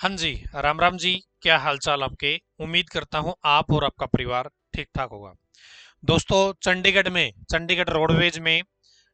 हाँ जी। राम राम जी। क्या हाल चाल आपके। उम्मीद करता हूँ आप और आपका परिवार ठीक ठाक होगा। दोस्तों, चंडीगढ़ रोडवेज में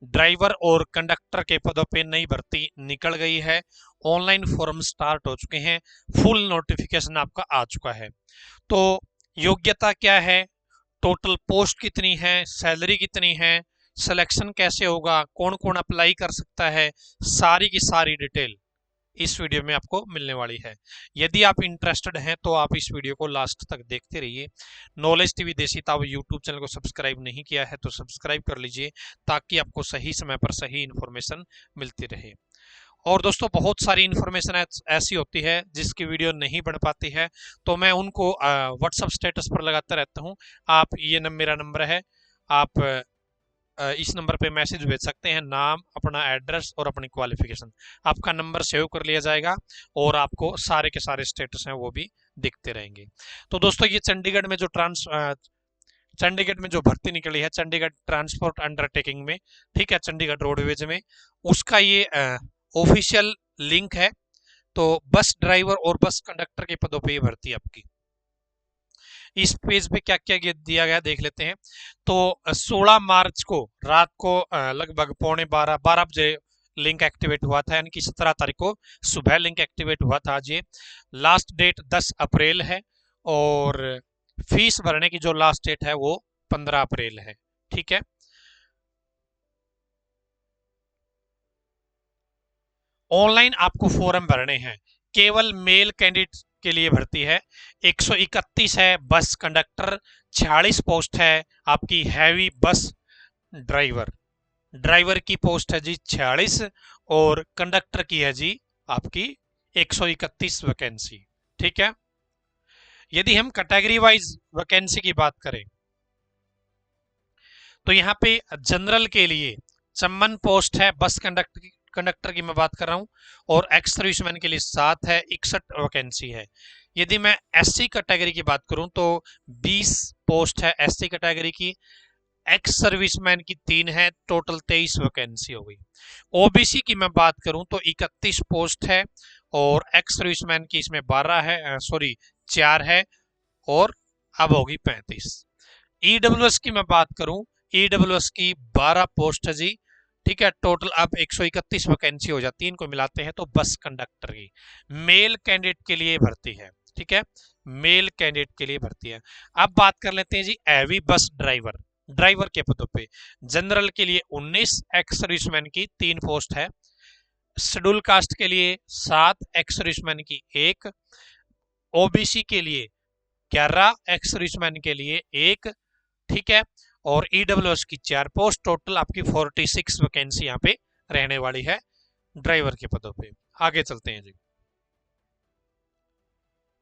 ड्राइवर और कंडक्टर के पदों पे नई भर्ती निकल गई है। ऑनलाइन फॉर्म स्टार्ट हो चुके हैं। फुल नोटिफिकेशन आपका आ चुका है। तो योग्यता क्या है, टोटल पोस्ट कितनी है, सैलरी कितनी है, सिलेक्शन कैसे होगा, कौन कौन अप्लाई कर सकता है, सारी की सारी डिटेल इस वीडियो में आपको मिलने वाली है। यदि आप इंटरेस्टेड हैं तो आप इस वीडियो को लास्ट तक देखते रहिए। नॉलेज टीवी देसी ताव यूट्यूब चैनल को सब्सक्राइब नहीं किया है तो सब्सक्राइब कर लीजिए, ताकि आपको सही समय पर सही इन्फॉर्मेशन मिलती रहे। और दोस्तों, बहुत सारी इन्फॉर्मेशन ऐसी होती है जिसकी वीडियो नहीं बन पाती है, तो मैं उनको व्हाट्सअप स्टेटस पर लगाता रहता हूँ। आप ये मेरा नंबर है, आप इस नंबर पे मैसेज भेज सकते हैं, नाम, अपना एड्रेस और अपनी क्वालिफिकेशन। आपका नंबर सेव कर लिया जाएगा और आपको सारे के सारे स्टेटस हैं वो भी दिखते रहेंगे। तो दोस्तों, ये चंडीगढ़ में जो भर्ती निकली है, चंडीगढ़ ट्रांसपोर्ट अंडरटेकिंग में, ठीक है, चंडीगढ़ रोडवेज में, उसका ये ऑफिशियल लिंक है। तो बस ड्राइवर और बस कंडक्टर के पदों पे ये भर्ती आपकी। इस पेज पे क्या क्या दिया गया देख लेते हैं। तो 16 मार्च को रात को लगभग पौने 12 बजे लिंक एक्टिवेट हुआ था, यानी कि 17 तारीख को सुबह लिंक एक्टिवेट हुआ था। आज ये लास्ट डेट 10 अप्रैल है और फीस भरने की जो लास्ट डेट है वो 15 अप्रैल है। ठीक है। ऑनलाइन आपको फॉर्म भरने हैं। केवल मेल कैंडिडेट के लिए भर्ती है। 131 है बस कंडक्टर, 46 पोस्ट है आपकी हैवी बस ड्राइवर। ड्राइवर की पोस्ट है जी 46 और कंडक्टर की है जी आपकी 131 वैकेंसी। ठीक है। यदि हम कैटेगरी वाइज वैकेंसी की बात करें तो यहाँ पे जनरल के लिए 54 पोस्ट है, बस कंडक्टर की मैं बात कर रहा हूँ, और एक्स सर्विसमैन के लिए 7 है, 61 वैकेंसी है। यदि मैं एससी कैटेगरी की बात करूं तो 20 पोस्ट है एससी कैटेगरी की, एक्स सर्विसमैन की 3 है, टोटल 23 वैकेंसी हो गई। ओबीसी की मैं बात करूं तो 31 पोस्ट है और एक्स सर्विसमैन की इसमें 12 है, सॉरी 4 है, और अब होगी 35। ईडब्ल्यूएस की मैं बात करूं, ईडब्ल्यूएस की 12 पोस्ट है जी। ठीक है, टोटल अब 131 वैकेंसी हो जाती है, इनको मिलाते हैं तो बस कंडक्टर की मेल कैंडिडेट के लिए भर्ती है। ठीक है, मेल कैंडिडेट के लिए भर्ती है। अब बात कर लेते हैं जी एवी बस ड्राइवर, ड्राइवर के पदों पे। जनरल के लिए 19, एक्स सर्विसमैन की 3 पोस्ट है, शेड्यूल कास्ट के लिए 7, एक्स सर्विसमैन की 1, ओबीसी के लिए 11, एक्स सर्विसमैन के लिए 1। ठीक है, और ईडब्ल्यूएस की 4 पोस्ट, टोटल आपकी 46 वैकेंसी यहाँ पे रहने वाली है ड्राइवर के पदों पे। आगे चलते हैं जी।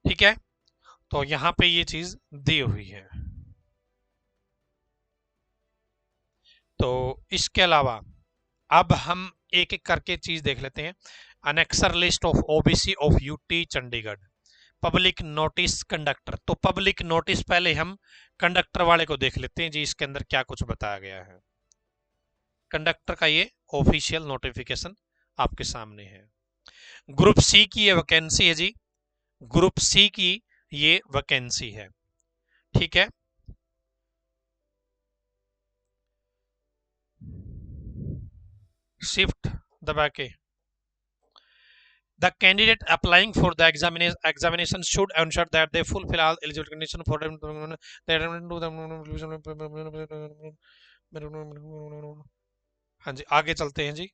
ठीक है, तो यहाँ पे ये चीज दी हुई है। तो इसके अलावा अब हम एक एक करके चीज देख लेते हैं। Annexure list of OBC of UT Chandigarh, public notice conductor. तो पब्लिक नोटिस पहले हम कंडक्टर वाले को देख लेते हैं जी, इसके अंदर क्या कुछ बताया गया है। कंडक्टर का ये ऑफिशियल नोटिफिकेशन आपके सामने है। ग्रुप सी की ये वैकेंसी है जी, ग्रुप सी की ये वैकेंसी है। ठीक है, शिफ्ट दबा के the candidate applying for the examination should ensure that they fulfill all eligible conditions for हाँ जी, आगे चलते हैं जी।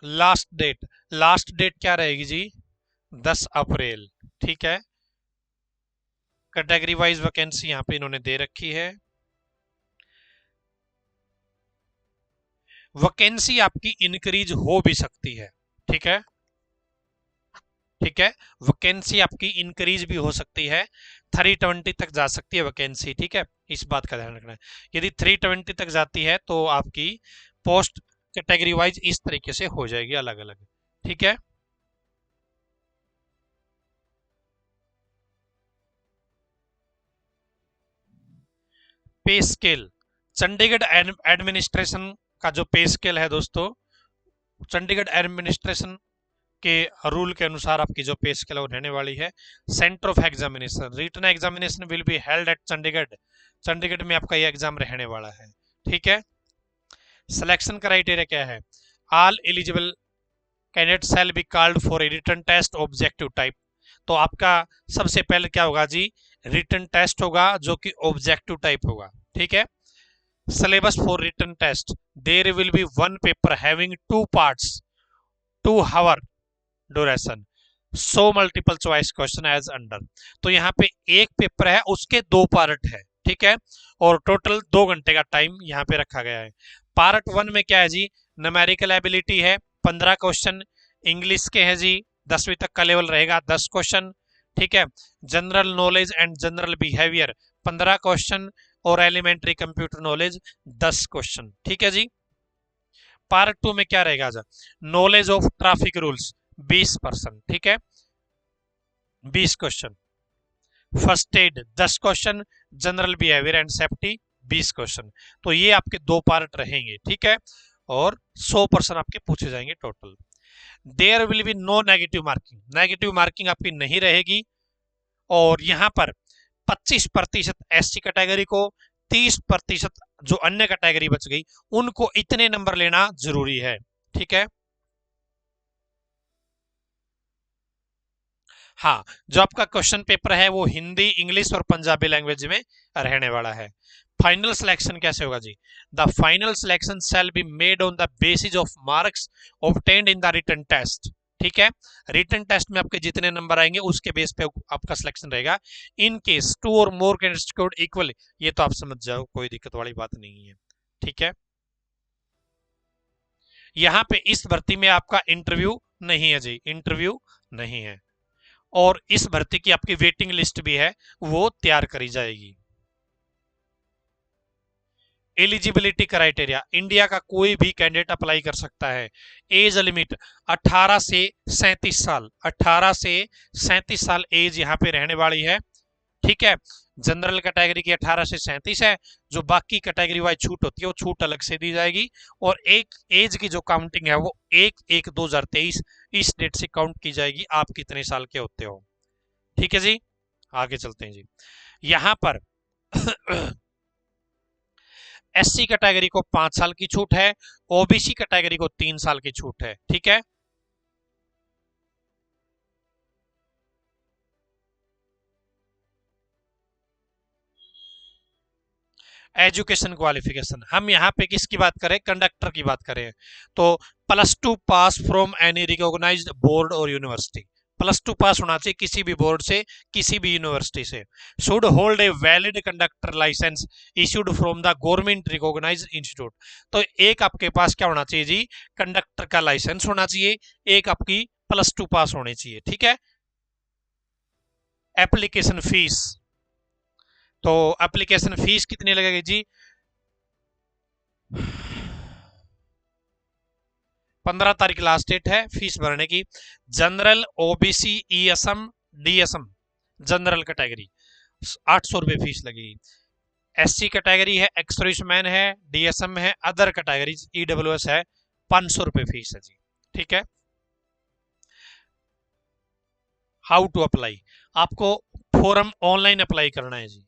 लास्ट डेट क्या रहेगी जी, 10 अप्रैल। ठीक है, कैटेगरी वाइज वैकेंसी यहाँ पे इन्होंने दे रखी है। वैकेंसी आपकी इंक्रीज हो भी सकती है। ठीक है, ठीक है, वैकेंसी आपकी इंक्रीज भी हो सकती है, 320 तक जा सकती है वैकेंसी। ठीक है, इस बात का ध्यान रखना है। यदि 320 तक जाती है तो आपकी पोस्ट कैटेगरी वाइज इस तरीके से हो जाएगी अलग अलग। ठीक है, पे स्केल, चंडीगढ़ एडमिनिस्ट्रेशन का जो पे स्केल है दोस्तों, चंडीगढ़ एडमिनिस्ट्रेशन के रूल के अनुसार आपकी जो पे स्केल वो रहने वाली है। Centre of examination, written examination will be held at Chandigarh, Chandigarh में आपका ये एग्जाम रहने वाला है। ठीक है। सिलेक्शन क्राइटेरिया क्या है? All eligible candidate shall be called for a written test objective type. तो आपका सबसे पहले क्या होगा जी? रिटन टेस्ट होगा जो कि ऑब्जेक्टिव टाइप होगा। ठीक है। Syllabus for written test, there will be one paper having two parts, 2 hour duration, so multiple choice question as under. तो यहाँ पे एक पेपर है, उसके 2 पार्ट है। ठीक है। और टोटल 2 घंटे का टाइम यहाँ पे रखा गया है। पार्ट 1 में क्या है जी? न्यूमेरिकल एबिलिटी है, 15 क्वेश्चन। इंग्लिश के हैं जी, 10वीं तक का लेवल रहेगा, 10 क्वेश्चन। ठीक है। General knowledge and general behaviour, 15 question. और एलिमेंट्री कंप्यूटर नॉलेज, 10 क्वेश्चन। ठीक है जी। पार्ट 2 में क्या रहेगा? Knowledge of traffic rules, 20%। ठीक है। 20 question. First aid 10 question, general behaviour and safety 20 question. तो ये आपके 2 पार्ट रहेंगे। ठीक है। और 100% आपके पूछे जाएंगे total. There will be no negative marking, negative marking आपकी नहीं रहेगी। और यहाँ पर 25% एससी कैटेगरी को, 30% जो अन्य कैटेगरी बच गई उनको इतने नंबर लेना जरूरी है। ठीक है। हाँ, जो आपका क्वेश्चन पेपर है वो हिंदी, इंग्लिश और पंजाबी लैंग्वेज में रहने वाला है। फाइनल सिलेक्शन कैसे होगा जी? The final selection shall be made on the basis of marks obtained in the written test. ठीक है। रिटन टेस्ट में आपके जितने नंबर आएंगे उसके बेस पे आपका सिलेक्शन रहेगा। इन केस 2 और मोर कैंडिडेट्स स्कोर्ड इक्वल, ये तो आप समझ जाओ, कोई दिक्कत वाली बात नहीं है। ठीक है। यहाँ पे इस भर्ती में आपका इंटरव्यू नहीं है जी, इंटरव्यू नहीं है। और इस भर्ती की आपकी वेटिंग लिस्ट भी है, वो तैयार करी जाएगी। एलिजिबिलिटी क्राइटेरिया, इंडिया का कोई भी कैंडिडेट अप्लाई कर सकता है। एज लिमिट 18 से 37 साल, 18 से 37 साल एज यहाँ पे रहने वाली है। ठीक है। जनरल कैटेगरी की 18 से 37 है। जो बाकी कैटेगरी वाइज छूट होती है वो छूट अलग से दी जाएगी। और एक एज की जो काउंटिंग है वो 1/1/2023 इस डेट से काउंट की जाएगी, आप कितने साल के होते हो। ठीक है जी। आगे चलते हैं जी। यहां पर एससी कैटेगरी को 5 साल की छूट है, ओबीसी कैटेगरी को 3 साल की छूट है। ठीक है। एजुकेशन क्वालिफिकेशन, हम यहाँ पे किसकी बात करें? कंडक्टर की बात करें तो +2 पास फ्रॉम एनी रिकॉग्नाइज्ड बोर्ड और यूनिवर्सिटी, +2 पास होना चाहिए किसी भी बोर्ड से, किसी भी यूनिवर्सिटी से। Should hold a valid conductor licence issued from the government recognised institute. तो एक आपके पास क्या होना चाहिए जी? कंडक्टर का लाइसेंस होना चाहिए, एक आपकी +2 पास होनी चाहिए। ठीक है। एप्लीकेशन फीस, तो एप्लीकेशन फीस कितनी लगेगी जी? 15 तारीख लास्ट डेट है फीस भरने की। General, OBC, ESM, DSM, general category 800 रुपये फीस लगेगी। एससी कैटेगरी है, एक्सर्विसमैन है, डीएसएम है, अदर कैटेगरीज ईडब्ल्यूएस है, 500 रुपये फीस है जी। ठीक है। हाउ टू अप्लाई, आपको फॉर्म ऑनलाइन अप्लाई करना है जी।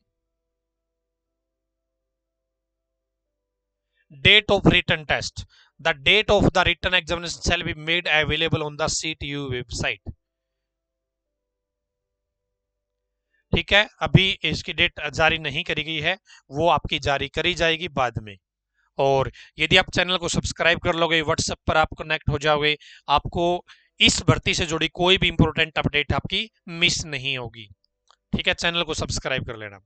Date of written test, the date of the written examination shall be made available on the CTU website। ठीक है। अभी इसकी डेट जारी नहीं करी गई है, वो आपकी जारी करी जाएगी बाद में। और यदि आप चैनल को सब्सक्राइब कर लोगे, व्हाट्सएप पर आप कनेक्ट हो जाओगे, आपको इस भर्ती से जुड़ी कोई भी इंपॉर्टेंट अपडेट आपकी मिस नहीं होगी। ठीक है। चैनल को सब्सक्राइब कर लेना।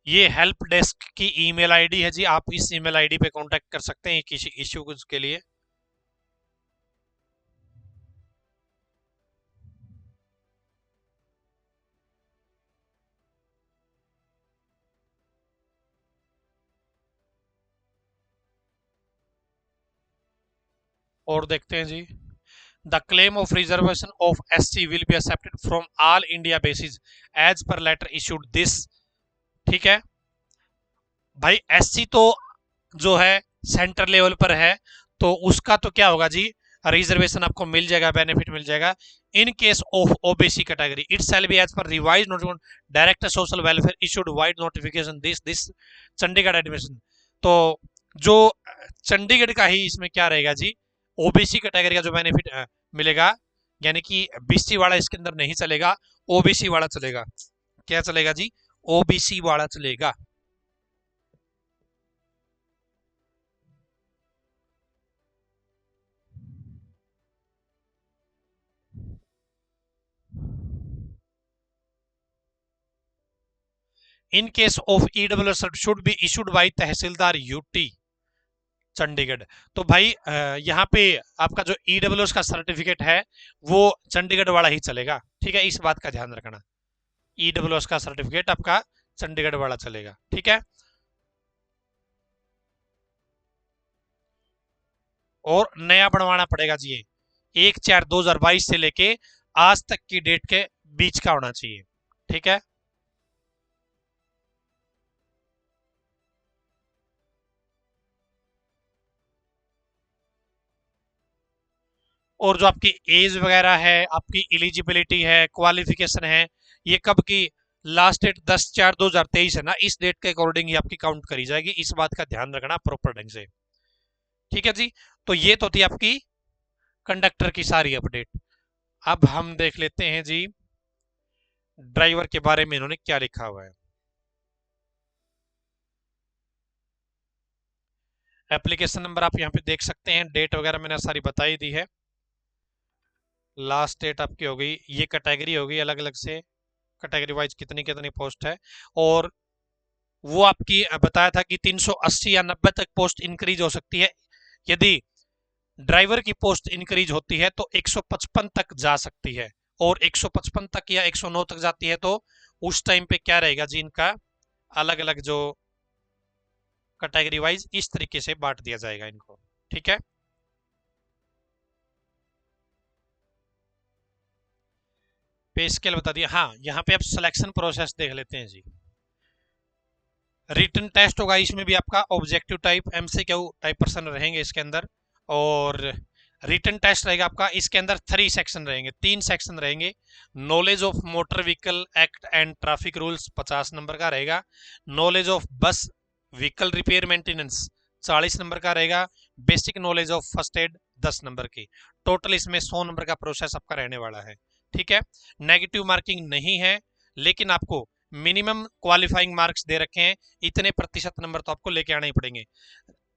ये हेल्प डेस्क की ईमेल आईडी है जी, आप इस ईमेल आईडी पे कांटेक्ट कर सकते हैं किसी इश्यू के लिए। और देखते हैं जी। The claim of reservation of SC will be accepted from all India basis as per letter issued this. ठीक है। भाई एससी तो जो है सेंटर लेवल पर है, तो उसका तो क्या होगा जी, रिजर्वेशन आपको मिल जाएगा, बेनिफिट मिल जाएगा। In case of OBC category it shall be as per revise notification director social welfare issued vide notification this Chandigarh admission. तो जो चंडीगढ़ का ही इसमें क्या रहेगा जी, ओबीसी कैटेगरी का जो बेनिफिट मिलेगा, यानी कि बीसी वाला इसके अंदर नहीं चलेगा, ओबीसी वाला चलेगा। क्या चलेगा जी, ओबीसी वाला चलेगा। इन case of EWS should be issued by tehsildar UT Chandigarh. तो भाई यहाँ पे आपका जो ईडब्ल्यूएस का सर्टिफिकेट है वो चंडीगढ़ वाला ही चलेगा, ठीक है, इस बात का ध्यान रखना। ईडब्ल्यूएस का सर्टिफिकेट आपका चंडीगढ़ वाला चलेगा, ठीक है। और नया बनवाना पड़ेगा जी, ये 1/4/2022 से लेके आज तक की डेट के बीच का होना चाहिए, ठीक है। और जो आपकी एज वगैरह है, आपकी एलिजिबिलिटी है, क्वालिफिकेशन है, ये कब की, लास्ट डेट 10/4/2023 है ना, इस डेट के अकॉर्डिंग ही आपकी काउंट करी जाएगी, इस बात का ध्यान रखना प्रॉपर ढंग से, ठीक है जी। तो ये तो थी आपकी कंडक्टर की सारी अपडेट। अब हम देख लेते हैं जी ड्राइवर के बारे में इन्होंने क्या लिखा हुआ है। एप्लीकेशन नंबर आप यहाँ पे देख सकते हैं, डेट वगैरह मैंने सारी बताई दी है। लास्ट डेट आपकी हो गई, ये कैटेगरी होगी अलग अलग से, कैटेगरी वाइज कितनी कितनी पोस्ट है। और वो आपकी बताया था कि 380 या 90 तक पोस्ट इंक्रीज हो सकती है। यदि ड्राइवर की पोस्ट इंक्रीज होती है तो 155 तक जा सकती है, और 155 तक या 109 तक जाती है तो उस टाइम पे क्या रहेगा जी, इनका अलग अलग जो कैटेगरी वाइज इस तरीके से बांट दिया जाएगा इनको, ठीक है। पे स्केल बता दिया। हाँ, यहाँ पे आप सिलेक्शन प्रोसेस देख लेते हैं जी। रिटन टेस्ट होगा, इसमें भी आपका ऑब्जेक्टिव टाइप एमसीक्यू टाइप प्रश्न रहेंगे इसके अंदर। और रिटन टेस्ट रहेगा आपका, इसके अंदर 3 सेक्शन रहेंगे, 3 सेक्शन रहेंगे। Knowledge of motor vehicle act and traffic rules 50 number का रहेगा। नॉलेज ऑफ बस व्हीकल रिपेयर मेंटेनेंस 40 नंबर का रहेगा। Basic knowledge of first aid 10 number की। टोटल इसमें 100 नंबर का प्रोसेस आपका रहने वाला है, ठीक है। नेगेटिव मार्किंग नहीं है, लेकिन आपको मिनिमम क्वालिफाइंग मार्क्स दे रखे हैं, इतने प्रतिशत नंबर तो आपको लेके आने ही पड़ेंगे।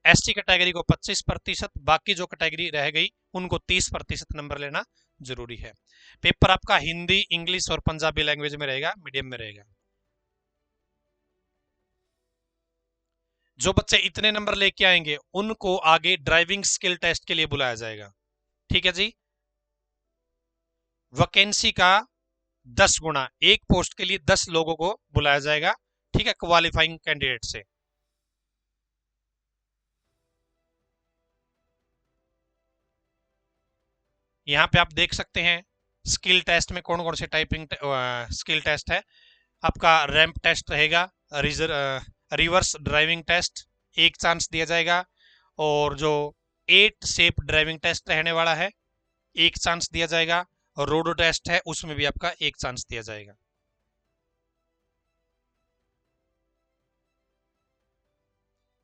एसटी कैटेगरी को 25%, बाकी जो कैटेगरी रह गई उनको 30% नंबर लेना जरूरी है। पेपर आपका हिंदी, इंग्लिश और पंजाबी लैंग्वेज में रहेगा, मीडियम में रहेगा। जो बच्चे इतने नंबर लेके आएंगे उनको आगे ड्राइविंग स्किल टेस्ट के लिए बुलाया जाएगा, ठीक है जी। वैकेंसी का 10 गुना, एक पोस्ट के लिए 10 लोगों को बुलाया जाएगा, ठीक है, क्वालिफाइंग कैंडिडेट से। यहाँ पे आप देख सकते हैं स्किल टेस्ट में कौन कौन से टाइपिंग स्किल टेस्ट है। आपका रैंप टेस्ट रहेगा, रिवर्स ड्राइविंग टेस्ट एक चांस दिया जाएगा, और जो 8 शेप ड्राइविंग टेस्ट रहने वाला है एक चांस दिया जाएगा, और रोड टेस्ट है उसमें भी आपका एक चांस दिया जाएगा।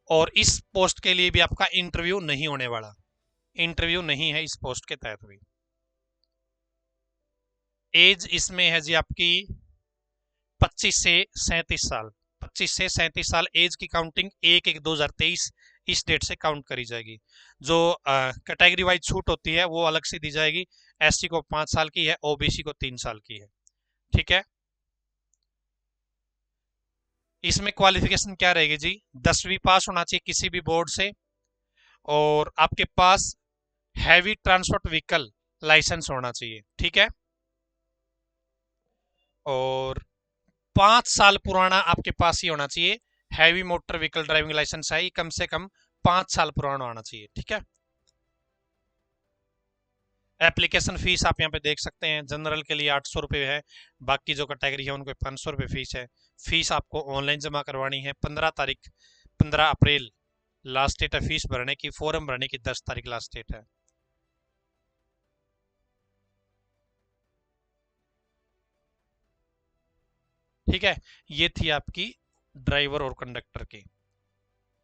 और इस पोस्ट के लिए भी आपका इंटरव्यू नहीं होने वाला, इंटरव्यू नहीं है इस पोस्ट के तहत भी। एज इसमें है जी आपकी 25 से 37 साल। 25 से 37 साल एज की काउंटिंग 1/1/2023 इस डेट से काउंट करी जाएगी। जो कैटेगरी वाइज छूट होती है वो अलग से दी जाएगी। एससी को 5 साल की है, ओबीसी को 3 साल की है, ठीक है। इसमें क्वालिफिकेशन क्या रहेगी जी, 10वीं पास होना चाहिए किसी भी बोर्ड से, और आपके पास हैवी ट्रांसपोर्ट व्हीकल लाइसेंस होना चाहिए, ठीक है। और 5 साल पुराना आपके पास ही होना चाहिए, heavy motor vehicle driving licence है, कम से कम 5 साल पुराना होना चाहिए, ठीक है। एप्लीकेशन फीस आप यहाँ पे देख सकते हैं, जनरल के लिए 800 रुपये है, बाकी जो कैटेगरी है उनको 500 रुपये फीस है। फीस आपको ऑनलाइन जमा करवानी है 15 तारीख 15 अप्रैल लास्ट डेट है फीस भरने की, फॉर्म भरने की 10 तारीख लास्ट डेट है। ठीक है, ये थी आपकी ड्राइवर और कंडक्टर की।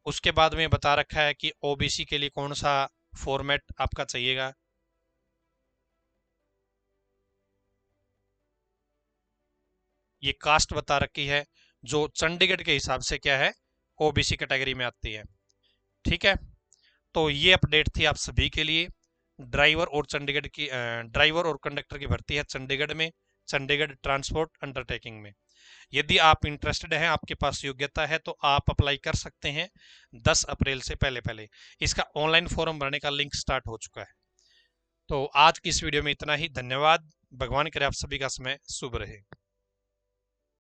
उसके बाद में बता रखा है कि ओबीसी के लिए कौन सा फॉर्मेट आपका चाहिएगा। ये कास्ट बता रखी है जो चंडीगढ़ के हिसाब से क्या है, ओबीसी कैटेगरी में आती है। ठीक है, तो ये अपडेट थी आप सभी के लिए। ड्राइवर और चंडीगढ़ की ड्राइवर और कंडक्टर की भर्ती है चंडीगढ़ में, चंडीगढ़ ट्रांसपोर्ट अंडरटेकिंग में। यदि आप इंटरेस्टेड हैं, आपके पास योग्यता है, तो आप अप्लाई कर सकते हैं 10 अप्रैल से पहले पहले। इसका ऑनलाइन फॉर्म भरने का लिंक स्टार्ट हो चुका है। तो आज की इस वीडियो में इतना ही। धन्यवाद। भगवान करे आप सभी का समय शुभ रहे।